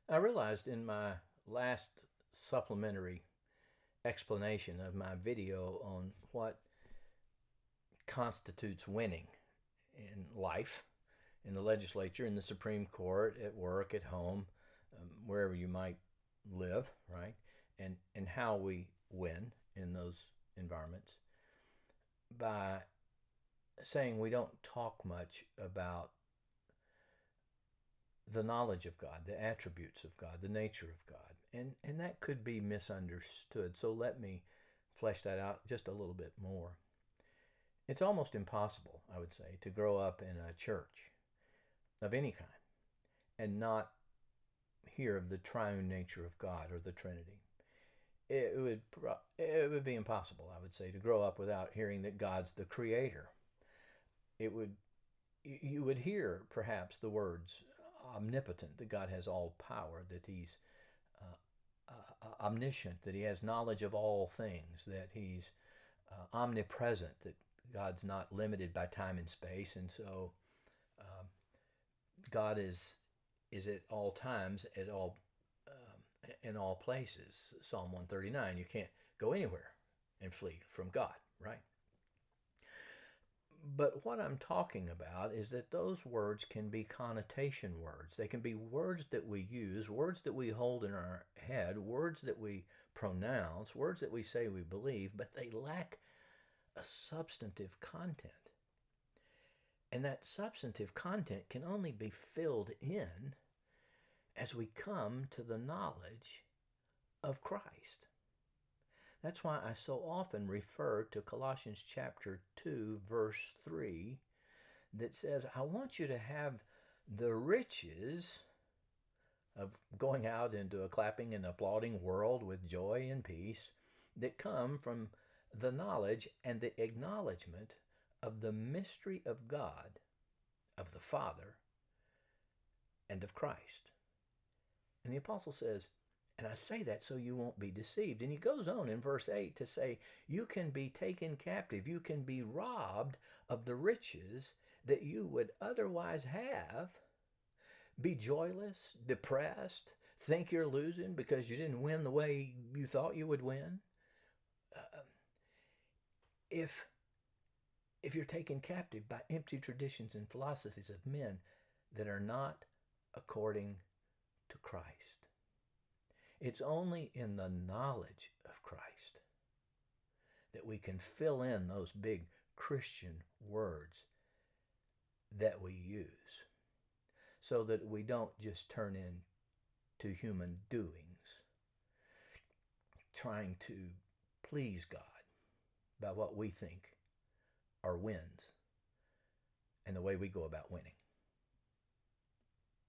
I realized in my last supplementary explanation of my video on what constitutes winning in life, in the legislature, in the Supreme Court, at work, at home, wherever you might live, right? And how we win in those environments by saying we don't talk much about the knowledge of God, the attributes of God, the nature of God. And that could be misunderstood. So let me flesh that out just a little bit more. It's almost impossible, I would say, to grow up in a church of any kind and not hear of the triune nature of God or the Trinity. It would be impossible, I would say, to grow up without hearing that God's the creator. It would You would hear perhaps the words omnipotent, that God has all power, that he's omniscient, that he has knowledge of all things, that he's omnipresent, that God's not limited by time and space, and so God is at all times, at all in all places. Psalm 139. You can't go anywhere and flee from God, right? But what I'm talking about is that those words can be connotation words. They can be words that we use, words that we hold in our head, words that we pronounce, words that we say we believe, but they lack a substantive content. And that substantive content can only be filled in as we come to the knowledge of Christ. That's why I so often refer to Colossians chapter 2, verse 3, that says, I want you to have the riches of going out into a clapping and applauding world with joy and peace that come from the knowledge and the acknowledgement of the mystery of God, of the Father, and of Christ. And the apostle says, and I say that so you won't be deceived. And he goes on in verse 8 to say, you can be taken captive. You can be robbed of the riches that you would otherwise have. Be joyless, depressed, think you're losing because you didn't win the way you thought you would win. If you're taken captive by empty traditions and philosophies of men that are not according to Christ. It's only in the knowledge of Christ that we can fill in those big Christian words that we use so that we don't just turn into human doings, trying to please God by what we think are wins and the way we go about winning.